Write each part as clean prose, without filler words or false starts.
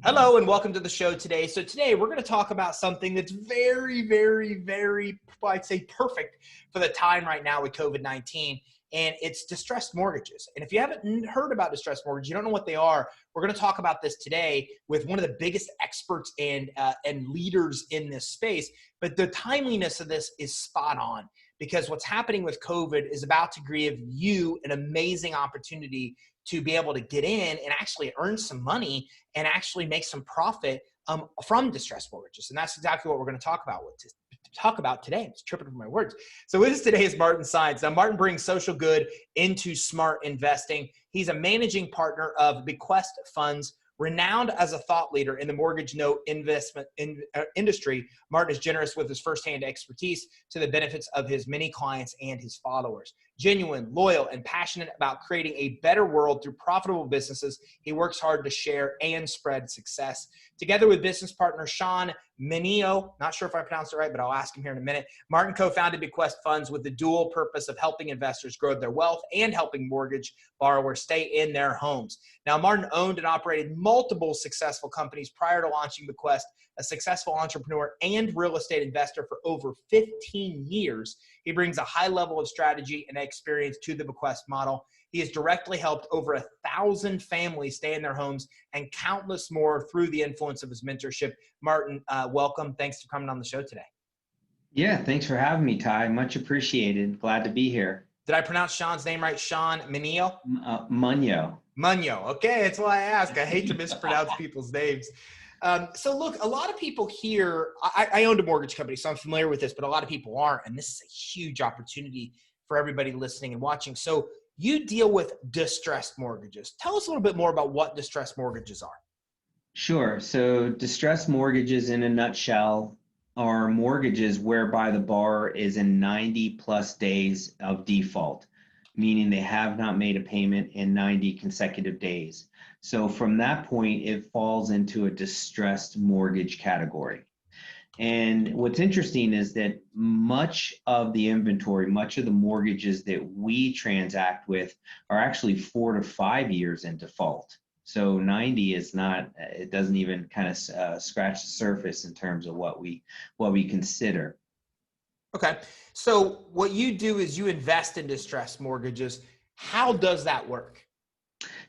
Hello and welcome to the show today. So today we're going to talk about something that's very, I'd say perfect for the time right now with COVID-19, and it's distressed mortgages. And if you haven't heard about distressed mortgages, you don't know what they are, we're going to talk about this today with one of the biggest experts and leaders in this space. But the timeliness of this is spot on because what's happening with COVID is about to give you an amazing opportunity to be able to get in and actually earn some money and actually make some profit from distressed mortgages. And that's exactly what we're going to talk about today. I'm just tripping over my words. So with us today is Martin Saenz. Now, Martin brings social good into smart investing. He's a managing partner of Bequest Funds. Renowned as a thought leader in the mortgage note investment industry, Martin is generous with his firsthand expertise to the benefits of his many clients and his followers. Genuine, loyal, and passionate about creating a better world through profitable businesses, he works hard to share and spread success. Together with business partner Shawn Muneio, not sure if I pronounced it right, but I'll ask him here in a minute, Martin co-founded Bequest Funds with the dual purpose of helping investors grow their wealth and helping mortgage borrowers stay in their homes. Now, Martin owned and operated multiple successful companies prior to launching Bequest, a successful entrepreneur and real estate investor for over 15 years. He brings a high level of strategy and experience to the Bequest model. He has directly helped over 1,000 families stay in their homes and countless more through the influence of his mentorship. Martin, welcome. Thanks for coming on the show today. Yeah, thanks for having me, Ty. Much appreciated. Glad to be here. Did I pronounce Shawn's name right? Shawn Muneio? Muneio. Muneio. Okay, that's why I ask. I hate to mispronounce people's names. So look, a lot of people here, I owned a mortgage company, so I'm familiar with this, but a lot of people aren't. And this is a huge opportunity for everybody listening and watching. So you deal with distressed mortgages. Tell us a little bit more about what distressed mortgages are. Sure. So distressed mortgages in a nutshell are mortgages whereby the borrower is in 90 plus days of default, meaning they have not made a payment in 90 consecutive days. So from that point, it falls into a distressed mortgage category. And what's interesting is that much of the inventory, much of the mortgages that we transact with are actually 4 to 5 years in default. So 90 is not, it doesn't even kind of scratch the surface in terms of what we consider. Okay. So what you do is you invest in distressed mortgages. How does that work?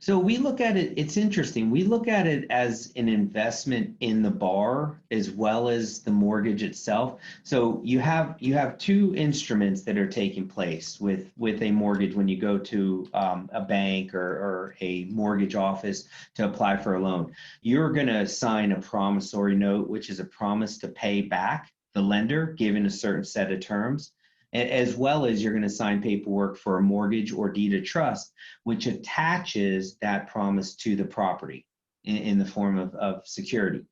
So we look at it, it's interesting. We look at it as an investment in the borrower as well as the mortgage itself. So you have two instruments that are taking place with a mortgage when you go to a bank or a mortgage office to apply for a loan. You're going to sign a promissory note, which is a promise to pay back the lender given a certain set of terms, as well as you're going to sign paperwork for a mortgage or deed of trust, which attaches that promise to the property in the form of security.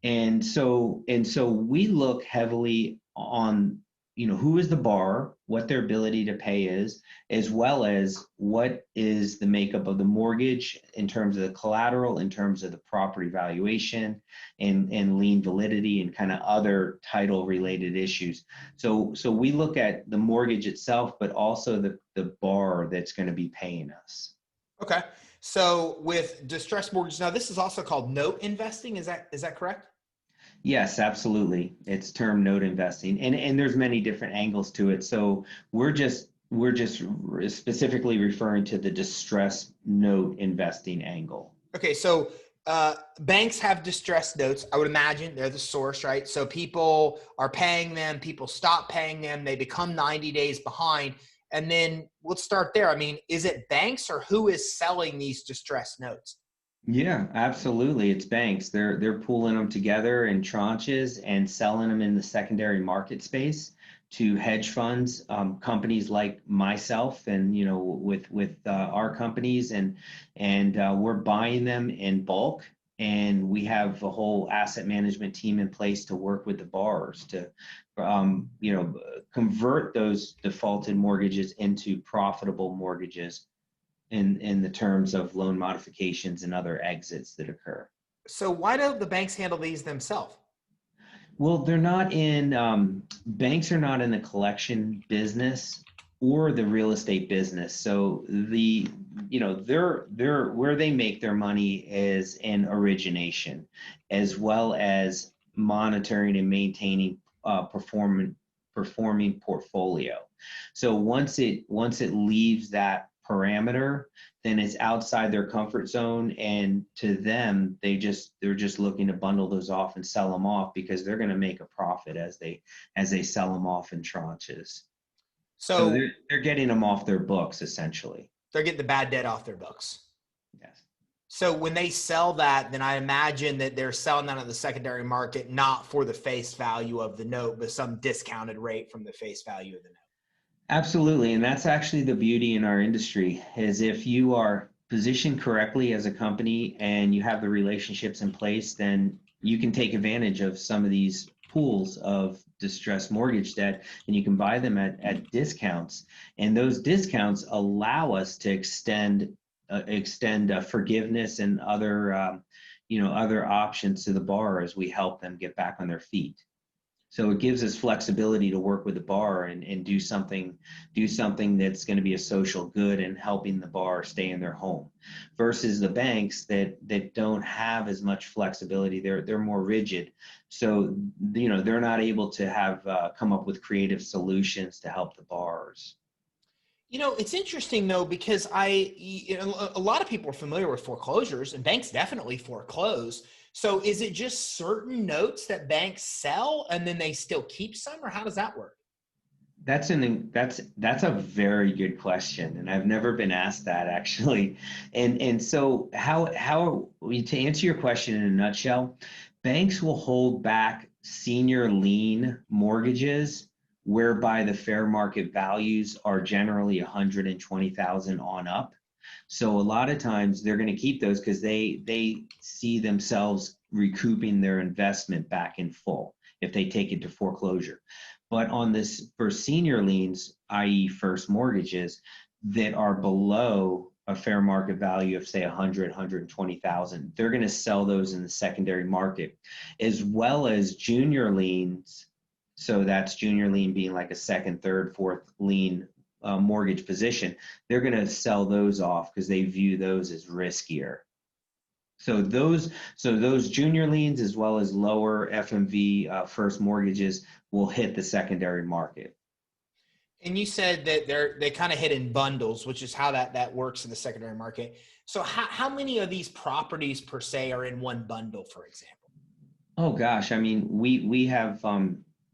And so we look heavily on, who is the borrower, what their ability to pay is, as well as what is the makeup of the mortgage in terms of the collateral, in terms of the property valuation and lien validity and kind of other title related issues. So we look at the mortgage itself, but also the borrower that's going to be paying us. Okay. So with distressed mortgages, now this is also called note investing. Is that correct? Yes, absolutely. It's term note investing, and there's many different angles to it. So we're just specifically referring to the distress note investing angle. Okay, so banks have distressed notes. I would imagine they're the source, right? So people are paying them, people stop paying them, they become 90 days behind. And then let's start there. I mean, is it banks or who is selling these distressed notes? Yeah, absolutely. It's banks. They're pooling them together in tranches and selling them in the secondary market space to hedge funds, companies like myself, and with our companies, and we're buying them in bulk, and we have a whole asset management team in place to work with the borrowers to convert those defaulted mortgages into profitable mortgages in the terms of loan modifications and other exits that occur. So why don't the banks handle these themselves? Well, they're not in, banks are not in the collection business. or the real estate business. So they're where they make their money is in origination, as well as monitoring and maintaining performing portfolio. So once it leaves that parameter, then it's outside their comfort zone, and to them, they're just looking to bundle those off and sell them off because they're going to make a profit as they sell them off in tranches. So So they're getting them off their books essentially. they're getting the bad debt off their books. Yes. So when they sell that, then I imagine that they're selling that on the secondary market, not for the face value of the note, but some discounted rate from the face value of the note. Absolutely. And that's actually the beauty in our industry is if you are positioned correctly as a company and you have the relationships in place, then you can take advantage of some of these pools of distressed mortgage debt and you can buy them at discounts. And those discounts allow us to extend forgiveness and other options to the borrower as we help them get back on their feet. So it gives us flexibility to work with the borrower and do something that's going to be a social good and helping the borrower stay in their home, versus the banks that don't have as much flexibility. They're more rigid, so they're not able to have come up with creative solutions to help the borrowers. It's interesting though, because a lot of people are familiar with foreclosures, and banks definitely foreclose. So is it just certain notes that banks sell and then they still keep some, or how does that work? That's a very good question, and I've never been asked that actually. And so to answer your question in a nutshell, banks will hold back senior lien mortgages whereby the fair market values are generally 120,000 on up. So a lot of times they're going to keep those because they see themselves recouping their investment back in full if they take it to foreclosure. But on this, for senior liens, i.e. first mortgages that are below a fair market value of say 120,000, they're going to sell those in the secondary market, as well as junior liens. So that's junior lien being like a second, third, fourth lien mortgage position. They're going to sell those off because they view those as riskier. So those junior liens as well as lower FMV first mortgages will hit the secondary market. And you said that they kind of hit in bundles, which is how that works in the secondary market. So how many of these properties per se are in one bundle, for example? Oh gosh, I mean, we have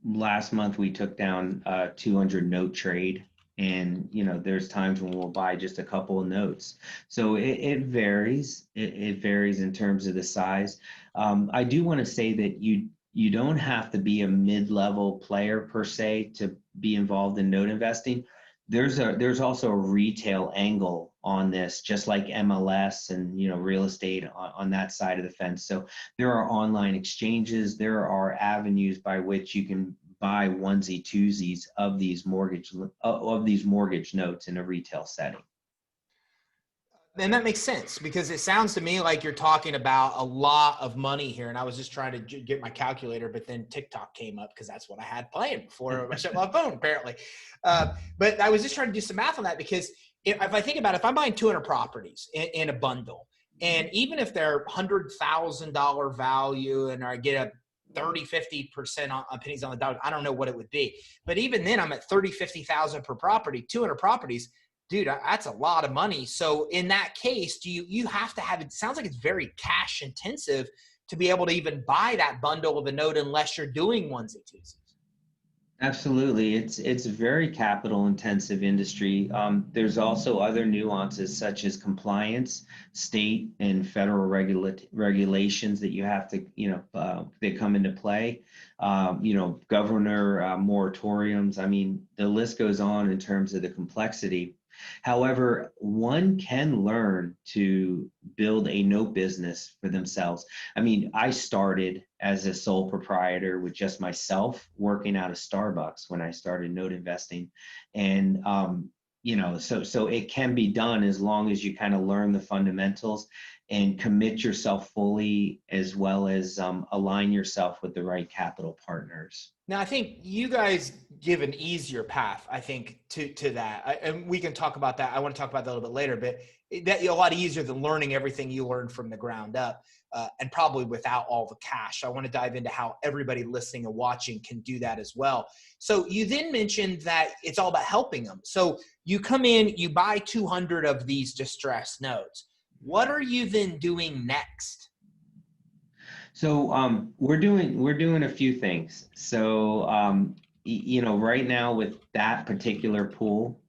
last month we took down a 200 note trade, and there's times when we'll buy just a couple of notes. So it varies. It varies in terms of the size. I do want to say that you don't have to be a mid-level player per se to be involved in note investing. There's also a retail angle on this, just like MLS and real estate on that side of the fence. So there are online exchanges, there are avenues by which you can buy onesie twosies of these mortgage notes in a retail setting. And that makes sense, because it sounds to me like you're talking about a lot of money here. And I was just trying to get my calculator, but then TikTok came up because that's what I had playing before I shut my phone, apparently. But I was just trying to do some math on that, because if I think about it, if I'm buying 200 properties in a bundle, and even if they're $100,000 value and I get a 30-50% on pennies on the dollar, I don't know what it would be. But even then, I'm at 30-50,000 per property, 200 properties. Dude, that's a lot of money. So in that case, you have to have, it sounds like it's very cash intensive to be able to even buy that bundle of a note unless you're doing onesie twosies. Absolutely. It's a very capital intensive industry. There's also other nuances such as compliance, state and federal regulations that you have to, that come into play. Governor moratoriums. I mean, the list goes on in terms of the complexity. However, one can learn to build a note business for themselves. I mean, I started as a sole proprietor with just myself working out of Starbucks when I started note investing. And, so it can be done as long as you kind of learn the fundamentals. and commit yourself fully, as well as align yourself with the right capital partners. Now, I think you guys give an easier path, I think, to that. And we can talk about that. I want to talk about that a little bit later, but that a lot easier than learning everything you learned from the ground up, and probably without all the cash. I want to dive into how everybody listening and watching can do that as well. So you then mentioned that it's all about helping them. So you come in, you buy 200 of these distressed notes. What are you then doing next? So we're doing a few things. So right now with that particular pool,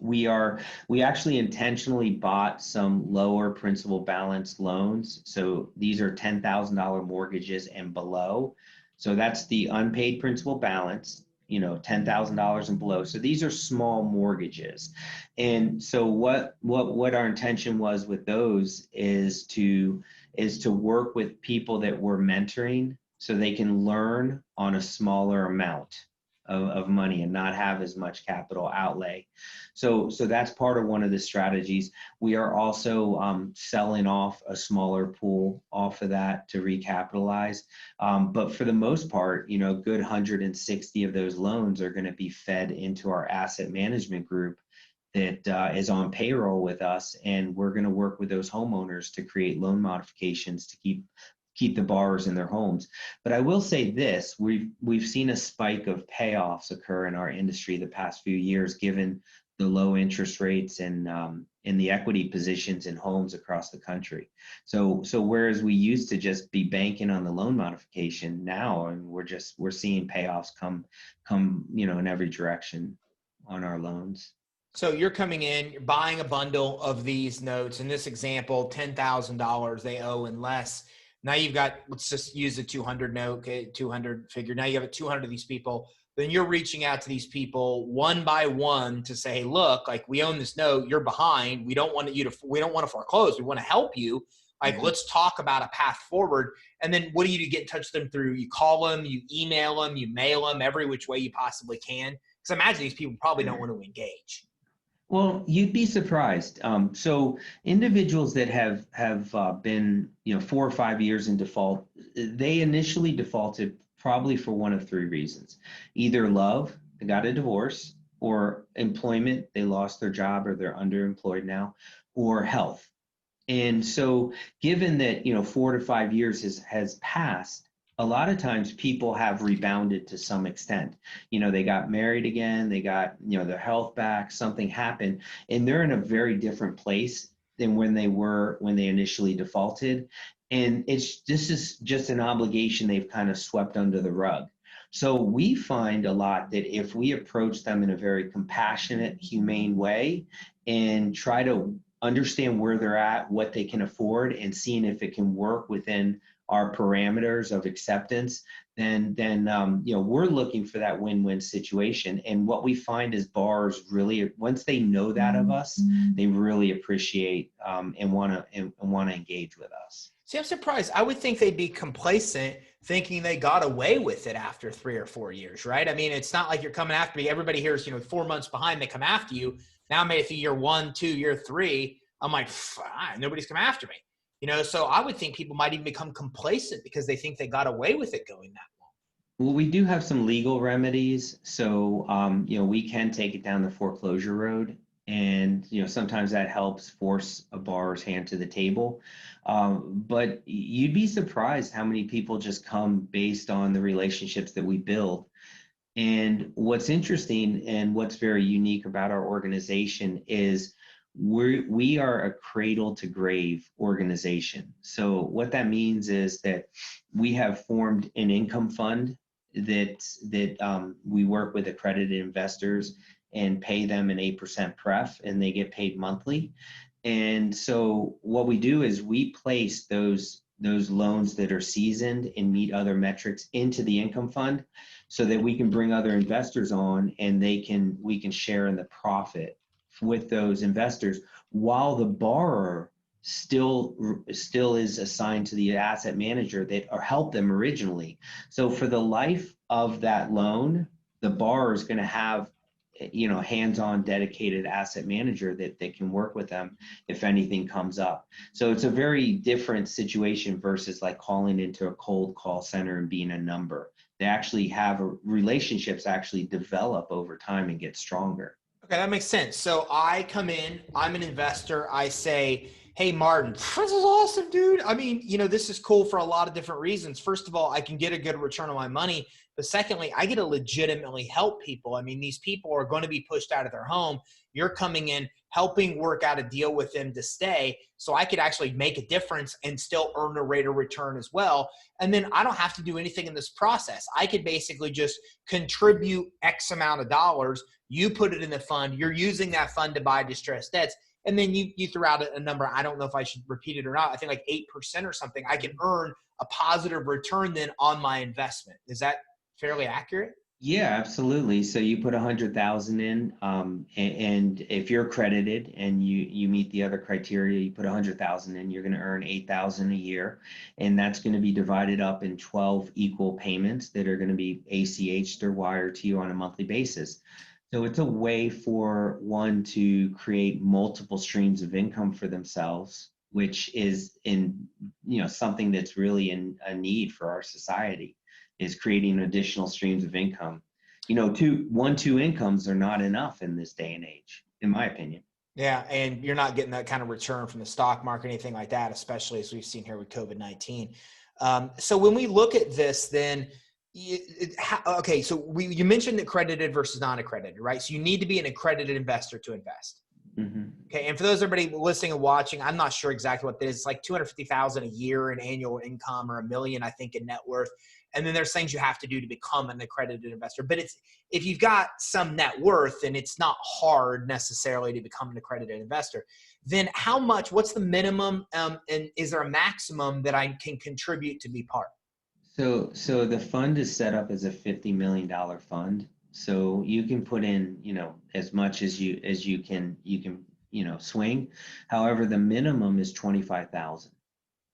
we actually intentionally bought some lower principal balance loans. So these are $10,000 mortgages and below. So that's the unpaid principal balance, $10,000 and below. So these are small mortgages. And so what our intention was with those is to work with people that we're mentoring so they can learn on a smaller amount of money and not have as much capital outlay. So that's part of one of the strategies. We are also selling off a smaller pool off of that to recapitalize. But for the most part, a good 160 of those loans are going to be fed into our asset management group that is on payroll with us, and we're going to work with those homeowners to create loan modifications to keep the borrowers in their homes. But I will say this: we've seen a spike of payoffs occur in our industry the past few years, given the low interest rates and in the equity positions in homes across the country. So whereas we used to just be banking on the loan modification, now and we're seeing payoffs come in every direction on our loans. So you're coming in, you're buying a bundle of these notes. In this example, $10,000 they owe and less. Now you've got, let's just use the 200 note, okay, 200 figure. Now you have 200 of these people. Then you're reaching out to these people one by one to say, hey, look, like we own this note, you're behind. We don't want to foreclose. We want to help you. Like, let's talk about a path forward. And then what do you do to get in touch with them through? You call them, you email them, you mail them every which way you possibly can. Because imagine these people probably don't want to engage. Well, you'd be surprised. So individuals that have been 4 or 5 years in default, they initially defaulted probably for one of three reasons: either love, they got a divorce, or employment, they lost their job or they're underemployed now, or health. And so, given that 4 to 5 years has passed, a lot of times people have rebounded to some extent. They got married again, they got, their health back, something happened, and they're in a very different place than when they initially defaulted. And this is just an obligation they've kind of swept under the rug. So we find a lot that if we approach them in a very compassionate, humane way and try to understand where they're at, what they can afford, and seeing if it can work within our parameters of acceptance, then we're looking for that win-win situation. And what we find is borrowers really, once they know that of us, they really appreciate and want to engage with us. See, I'm surprised. I would think they'd be complacent, thinking they got away with it after 3 or 4 years, right? I mean, it's not like you're coming after me. Everybody here is 4 months behind. They come after you. Now, maybe year 1, 2, year 3, I'm like, fine, nobody's come after me. So I would think people might even become complacent because they think they got away with it going that long. Well, we do have some legal remedies. So, we can take it down the foreclosure road. And, sometimes that helps force a borrower's hand to the table. But you'd be surprised how many people just come based on the relationships that we build. And what's interesting and what's very unique about our organization is we are a cradle to grave organization. So what that means is that we have formed an income fund that we work with accredited investors and pay them an 8% pref, and they get paid monthly. And so what we do is we place those loans that are seasoned and meet other metrics into the income fund so that we can bring other investors on, and we can share in the profit with those investors while the borrower still is assigned to the asset manager that or helped them originally. So for the life of that loan, the borrower is going to have hands-on dedicated asset manager that can work with them if anything comes up. So it's a very different situation versus like calling into a cold call center and being a number. They actually have relationships actually develop over time and get stronger. Okay, that makes sense. So I come in, I'm an investor. I say, hey, Martin, this is awesome, dude. I mean, this is cool for a lot of different reasons. First of all, I can get a good return on my money. But secondly, I get to legitimately help people. I mean, these people are going to be pushed out of their home. You're coming in, helping work out a deal with them to stay. So I could actually make a difference and still earn a rate of return as well. And then I don't have to do anything in this process. I could basically just contribute X amount of dollars. You put it in the fund. You're using that fund to buy distressed debts. And then you threw out a number. I don't know if I should repeat it or not. I think like 8% or something. I can earn a positive return then on my investment. Is that fairly accurate? Yeah, absolutely. So you put 100,000 in, and if you're accredited and you meet the other criteria, you put 100,000 in, you're going to earn 8,000 a year, and that's going to be divided up in 12 equal payments that are going to be ACH'd or wired to you on a monthly basis. So it's a way for one to create multiple streams of income for themselves, which is something that's really in a need for our society, is creating additional streams of income. Two incomes are not enough in this day and age, in my opinion. Yeah, and you're not getting that kind of return from the stock market, anything like that, especially as we've seen here with COVID-19. So when we look at this, then, so you mentioned accredited versus non-accredited, right? So you need to be an accredited investor to invest. Mm-hmm. Okay, and for those everybody listening and watching, I'm not sure exactly what that is. It's like 250,000 a year in annual income, or $1 million, I think, in net worth. And then there's things you have to do to become an accredited investor. But if you've got some net worth, and it's not hard necessarily to become an accredited investor, then what's the minimum, and is there a maximum that I can contribute to be part? So the fund is set up as a $50 million fund. So you can put in, as much as you can swing. However, the minimum is 25,000.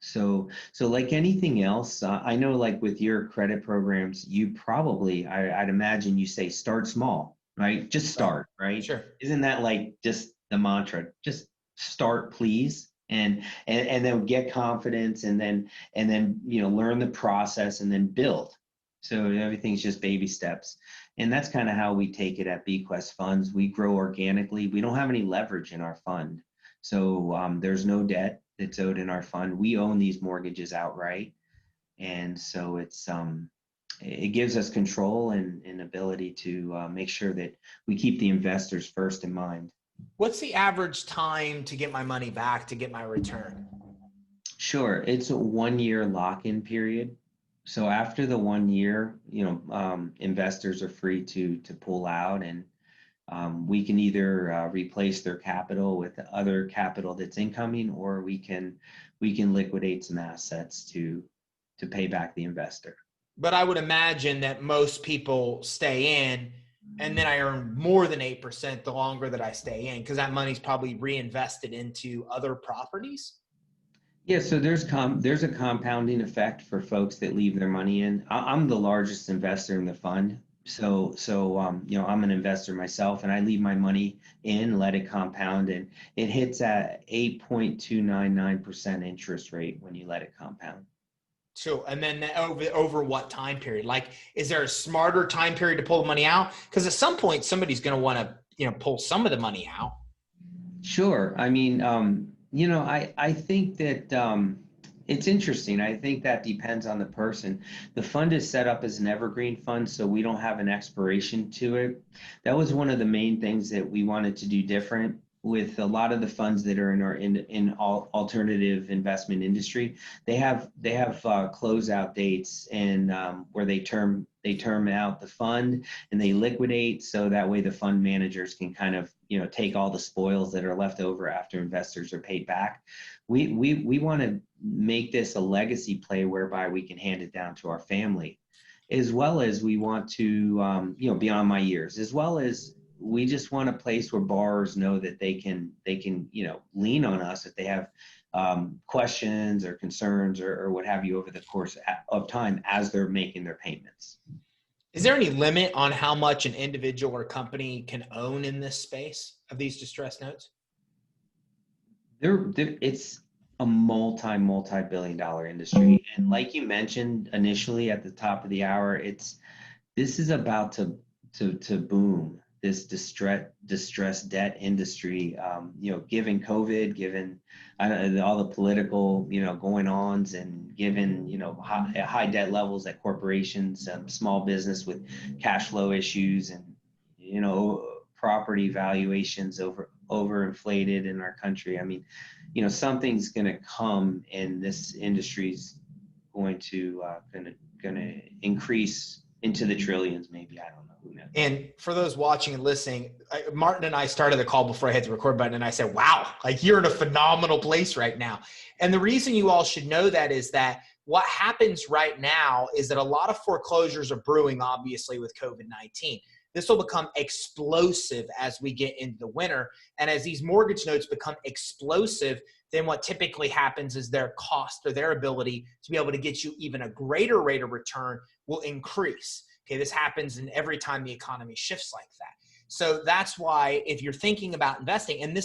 So like anything else, I know, like with your credit programs, you probably, I'd imagine you say start small, right? Just start, right? Sure. Isn't that like just the mantra? Just start, please. And then get confidence, and then learn the process, and then build. So everything's just baby steps. And that's kind of how we take it at Bequest Funds. We grow organically. We don't have any leverage in our fund. So there's no debt that's owed in our fund. We own these mortgages outright. And so it gives us control and ability to make sure that we keep the investors first in mind. What's the average time to get my money back, to get my return? Sure. It's a 1-year lock-in period. So after the 1 year, investors are free to pull out, and we can either replace their capital with other capital that's incoming, or we can liquidate some assets to pay back the investor. But I would imagine that most people stay in, and then I earn more than 8% the longer that I stay in, because that money's probably reinvested into other properties. Yeah, so there's a compounding effect for folks that leave their money in. I'm the largest investor in the fund. So I'm an investor myself, and I leave my money in, let it compound, and it hits at 8.299% interest rate when you let it compound. So, and then over what time period? Like, is there a smarter time period to pull the money out? Because at some point, somebody's going to want to, pull some of the money out. Sure. I mean, I think that it's interesting. I think that depends on the person. The fund is set up as an evergreen fund, so we don't have an expiration to it. That was one of the main things that we wanted to do different with a lot of the funds that are in alternative investment industry. They have closeout dates, and where they term out the fund and they liquidate, so that way the fund managers can kind of take all the spoils that are left over after investors are paid back. We want to make this a legacy play whereby we can hand it down to our family, as well as we want to beyond my years, as well as we just want a place where borrowers know that they can lean on us if they have questions or concerns or what have you over the course of time as they're making their payments. Is there any limit on how much an individual or company can own in this space of these distressed notes? It's a multi-billion dollar industry. And like you mentioned initially at the top of the hour, this is about to boom, this distressed debt industry. Given COVID, given all the political going ons, and given high debt levels at corporations, small business with cash flow issues, and property valuations overinflated in our country. I mean, something's going to come, and this industry's going to increase into the trillions, maybe. I don't know. Who knows? And for those watching and listening, Martin and I started the call before I hit the record button, and I said, wow, like you're in a phenomenal place right now. And the reason you all should know that is that what happens right now is that a lot of foreclosures are brewing, obviously, with COVID-19. This will become explosive as we get into the winter. And as these mortgage notes become explosive, then what typically happens is their cost, or their ability to be able to get you even a greater rate of return, will increase. Okay, this happens in every time the economy shifts like that. So that's why if you're thinking about investing, and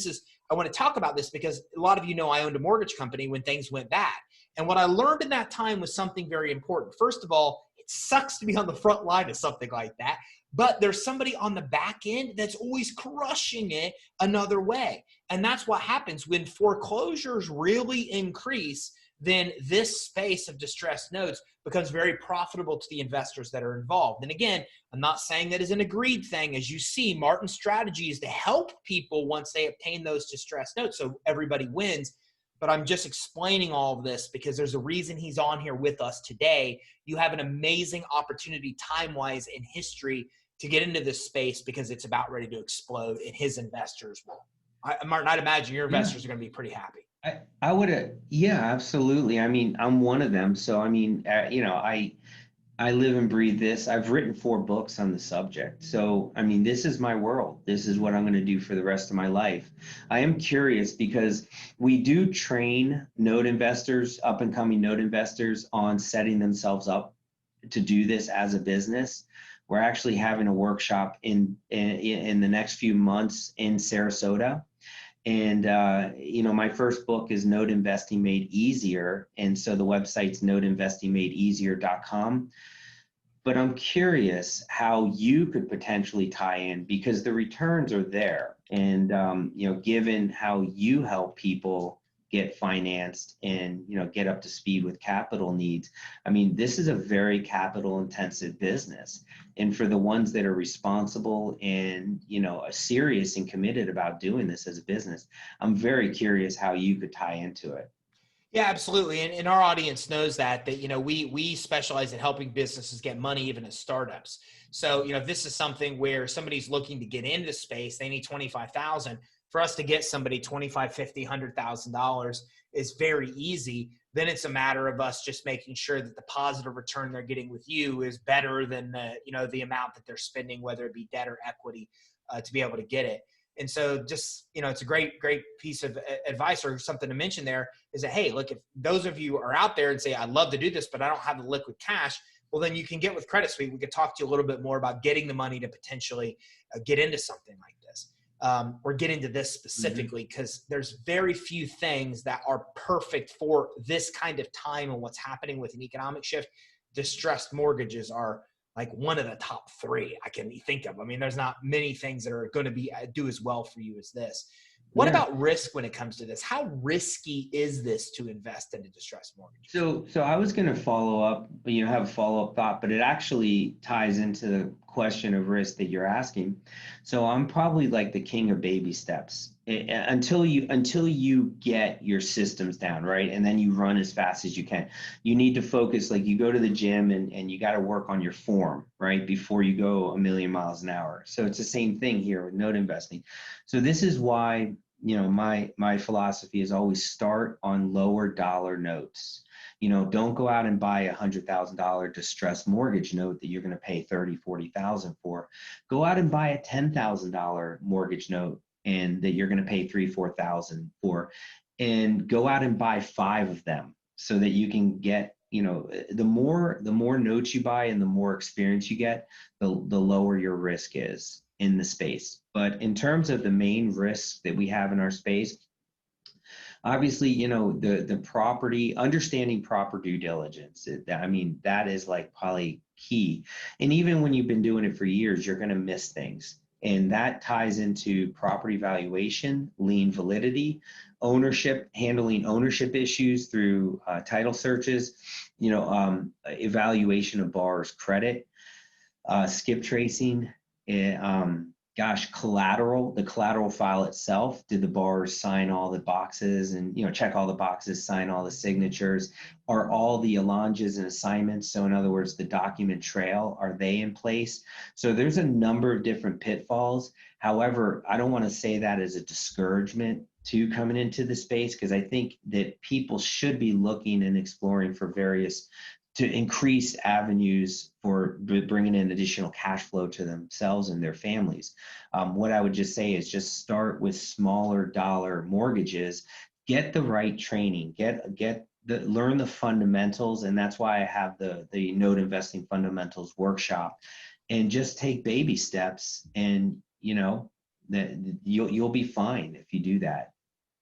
I want to talk about this because a lot of you know I owned a mortgage company when things went bad. And what I learned in that time was something very important. First of all, it sucks to be on the front line of something like that, but there's somebody on the back end that's always crushing it another way. And that's what happens when foreclosures really increase. Then this space of distressed notes becomes very profitable to the investors that are involved. And again, I'm not saying that is an agreed thing. As you see, Martin's strategy is to help people once they obtain those distressed notes so everybody wins. But I'm just explaining all of this because there's a reason he's on here with us today. You have an amazing opportunity time-wise in history to get into this space because it's about ready to explode, and his investors will. Martin, I'd imagine your investors are going to be pretty happy. I would, yeah, absolutely. I mean, I'm one of them. So, I mean, I live and breathe this. I've written 4 books on the subject. So, I mean, this is my world. This is what I'm going to do for the rest of my life. I am curious because we do train note investors, up and coming note investors, on setting themselves up to do this as a business. We're actually having a workshop in the next few months in Sarasota. And, my first book is Note Investing Made Easier. And so the website's noteinvestingmadeeasier.com. But I'm curious how you could potentially tie in, because the returns are there. And, given how you help people get financed and, get up to speed with capital needs, I mean, this is a very capital intensive business. And for the ones that are responsible and, serious and committed about doing this as a business, I'm very curious how you could tie into it. Yeah, absolutely. And our audience knows that we specialize in helping businesses get money, even as startups. So, if this is something where somebody's looking to get into space, they need 25,000. For us to get somebody $25, $50, $100,000 is very easy. Then it's a matter of us just making sure that the positive return they're getting with you is better than the amount that they're spending, whether it be debt or equity, to be able to get it. And so just, it's a great piece of advice, or something to mention there is that, hey, look, if those of you are out there and say, I'd love to do this, but I don't have the liquid cash, well, then you can get with Credit Suite. We could talk to you a little bit more about getting the money to potentially get into something like this. Or get into this specifically, because there's very few things that are perfect for this kind of time and what's happening with an economic shift. Distressed mortgages are like one of the top 3 I can think of. I mean, there's not many things that are going to do as well for you as this. What about risk when it comes to this? How risky is this to invest in a distressed mortgage? So I was going to follow up, have a follow-up thought, but it actually ties into the question of risk that you're asking. So I'm probably like the king of baby steps until you get your systems down, right? And then you run as fast as you can. You need to focus, like you go to the gym and you got to work on your form, right? Before you go a million miles an hour. So it's the same thing here with note investing. So this is why, my philosophy is always start on lower dollar notes. Don't go out and buy $100,000 distressed mortgage note that you're going to pay $30,000, $40,000 for. Go out and buy a $10,000 mortgage note and that you're going to pay $3,000, $4,000 for, and go out and buy 5 of them so that you can get the more notes you buy and the more experience you get, the lower your risk is in the space. But in terms of the main risks that we have in our space, obviously, the property, understanding proper due diligence. I mean, that is like probably key. And even when you've been doing it for years, you're going to miss things. And that ties into property valuation, lien validity, ownership, handling ownership issues through title searches, evaluation of borrower's credit, skip tracing, collateral, the collateral file itself. Did the borrower sign all the boxes and, check all the boxes, sign all the signatures? Are all the allonges and assignments, so in other words, the document trail, are they in place? So there's a number of different pitfalls. However, I don't want to say that as a discouragement to coming into the space, because I think that people should be looking and exploring for to increase avenues for bringing in additional cash flow to themselves and their families. What I would just say is just start with smaller dollar mortgages, get the right training, learn the fundamentals. And that's why I have the note investing fundamentals workshop, and just take baby steps, and that you'll be fine if you do that.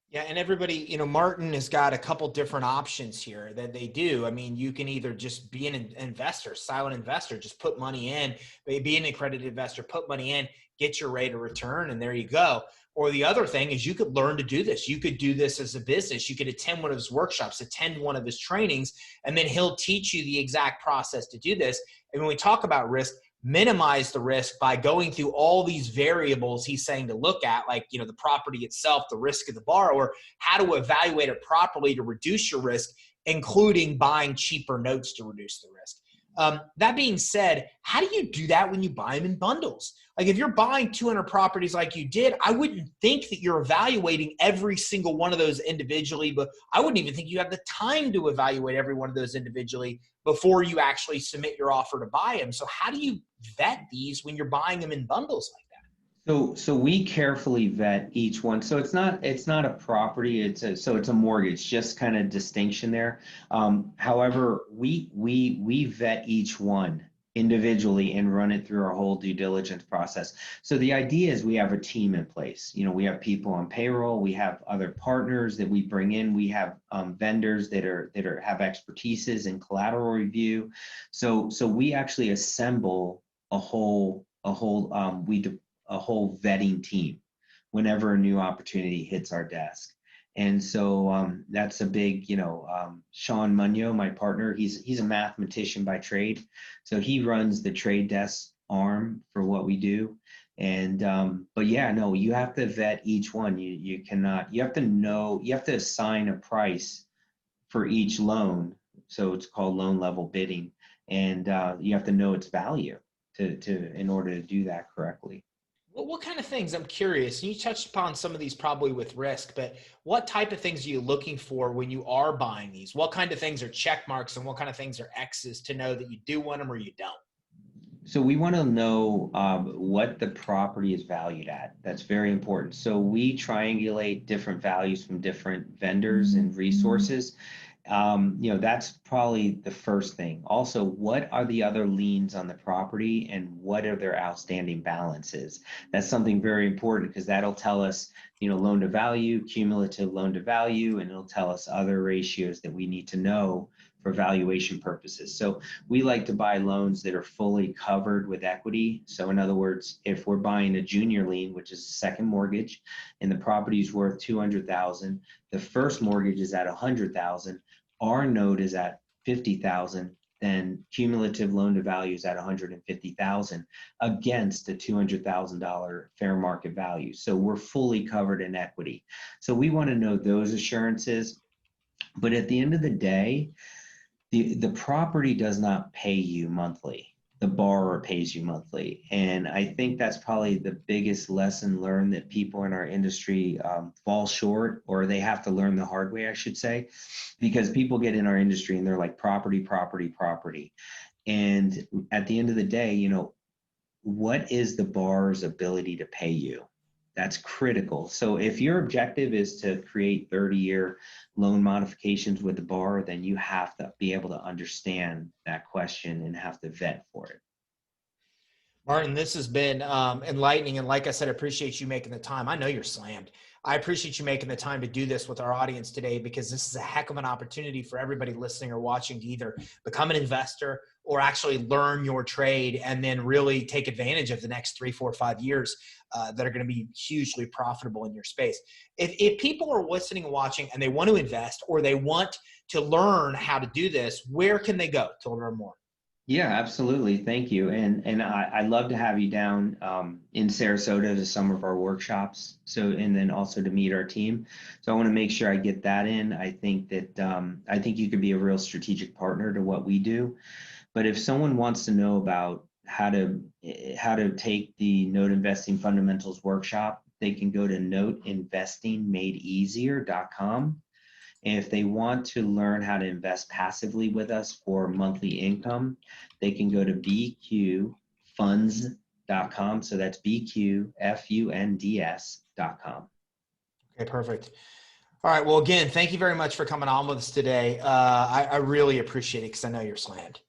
Yeah, and everybody, Martin has got a couple different options here that they do. I mean, you can either just be an investor, silent investor, just put money in, be an accredited investor, put money in, get your rate of return, and there you go. Or the other thing is you could learn to do this. You could do this as a business. You could attend one of his workshops, attend one of his trainings, and then he'll teach you the exact process to do this. And when we talk about risk, minimize the risk by going through all these variables he's saying to look at, like, the property itself, the risk of the borrower, how to evaluate it properly to reduce your risk, including buying cheaper notes to reduce the risk. That being said, how do you do that when you buy them in bundles? Like, if you're buying 200 properties like you did, I wouldn't think that you're evaluating every single one of those individually, but I wouldn't even think you have the time to evaluate every one of those individually before you actually submit your offer to buy them. So how do you vet these when you're buying them in bundles like that? So we carefully vet each one. So it's not a property. It's a mortgage. Just kind of distinction there. However, we vet each one individually and run it through our whole due diligence process. So the idea is we have a team in place. We have people on payroll. We have other partners that we bring in. We have vendors that have expertises in collateral review. So we actually assemble a whole vetting team whenever a new opportunity hits our desk. And so that's a big, Shawn Muneio, my partner, he's a mathematician by trade. So he runs the trade desk arm for what we do. And, but yeah, no, you have to vet each one. You have to assign a price for each loan. So it's called loan level bidding. And you have to know its value in order to do that correctly. Well, what kind of things, I'm curious, and you touched upon some of these probably with risk, but what type of things are you looking for when you are buying these? What kind of things are check marks and what kind of things are X's to know that you do want them or you don't? So we want to know what the property is valued at. That's very important. So we triangulate different values from different vendors and resources. That's probably the first thing. Also, what are the other liens on the property and what are their outstanding balances? That's something very important because that'll tell us, loan to value, cumulative loan to value, and it'll tell us other ratios that we need to know for valuation purposes. So we like to buy loans that are fully covered with equity. So in other words, if we're buying a junior lien, which is a second mortgage, and the property is worth $200,000, the first mortgage is at $100,000, our note is at $50,000, then cumulative loan to value is at $150,000 against a $200,000 fair market value. So we're fully covered in equity. So we want to know those assurances. But at the end of the day, the property does not pay you monthly. The borrower pays you monthly. And I think that's probably the biggest lesson learned that people in our industry fall short, or they have to learn the hard way, I should say, because people get in our industry and they're like property, property, property. And at the end of the day, what is the borrower's ability to pay you? That's critical. So if your objective is to create 30-year loan modifications with the borrower, then you have to be able to understand that question and have to vet for it. Martin, this has been enlightening. And like I said, I appreciate you making the time. I know you're slammed. I appreciate you making the time to do this with our audience today, because this is a heck of an opportunity for everybody listening or watching to either become an investor or actually learn your trade and then really take advantage of the next 3, 4, 5 years that are going to be hugely profitable in your space. If people are listening and watching and they want to invest or they want to learn how to do this, where can they go to learn more? Yeah, absolutely. Thank you. And I'd love to have you down in Sarasota to some of our workshops. So, and then also to meet our team. So I want to make sure I get that in. I think that I think you could be a real strategic partner to what we do. But if someone wants to know about how to take the Note Investing Fundamentals workshop, they can go to noteinvestingmadeeasier.com. And if they want to learn how to invest passively with us for monthly income, they can go to bqfunds.com. So that's bqfunds.com. Okay, perfect. All right. Well, again, thank you very much for coming on with us today. I really appreciate it because I know you're slammed.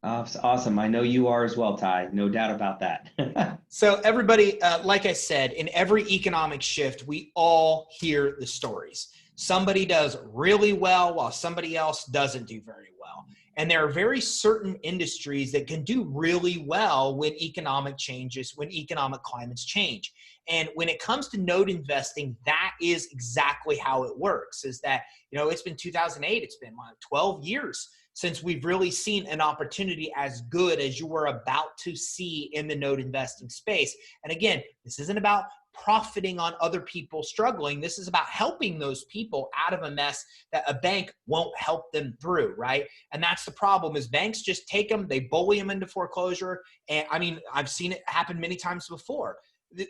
Awesome. I know you are as well, Ty. No doubt about that. So everybody, like I said, in every economic shift, we all hear the stories. Somebody does really well while somebody else doesn't do very well. And there are very certain industries that can do really well when economic changes, when economic climates change. And when it comes to note investing, that is exactly how it works, is that, it's been 2008, it's been 12 years since we've really seen an opportunity as good as you were about to see in the note investing space. And again, this isn't about profiting on other people struggling. This is about helping those people out of a mess that a bank won't help them through, right? And that's the problem, is banks just take them, they bully them into foreclosure. And I mean, I've seen it happen many times before.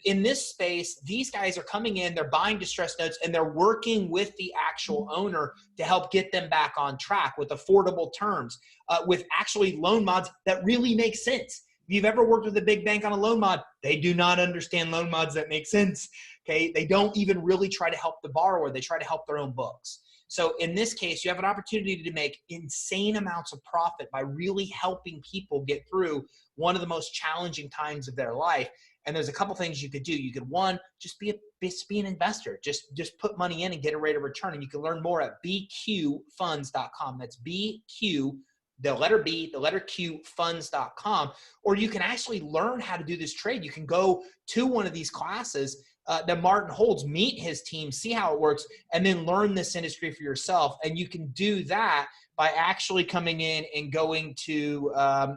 In this space, these guys are coming in, they're buying distressed notes, and they're working with the actual owner to help get them back on track with affordable terms, with actually loan mods that really make sense. If you've ever worked with a big bank on a loan mod, they do not understand loan mods that make sense. Okay, they don't even really try to help the borrower. They try to help their own books. So in this case, you have an opportunity to make insane amounts of profit by really helping people get through one of the most challenging times of their life. And there's a couple things you could do. You could, one, just be an investor. Just put money in and get a rate of return. And you can learn more at bqfunds.com. That's BQ, the letter B, the letter Q, funds.com. Or you can actually learn how to do this trade. You can go to one of these classes that Martin holds, meet his team, see how it works, and then learn this industry for yourself. And you can do that by actually coming in and going to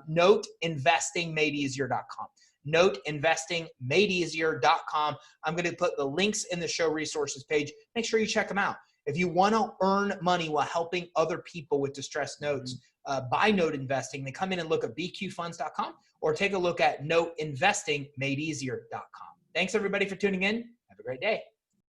noteinvestingmadeeasier.com. noteinvestingmadeeasier.com. I'm going to put the links in the show resources page. Make sure you check them out. If you want to earn money while helping other people with distressed notes by note investing, then come in and look at bqfunds.com or take a look at noteinvestingmadeeasier.com. Thanks everybody for tuning in. Have a great day.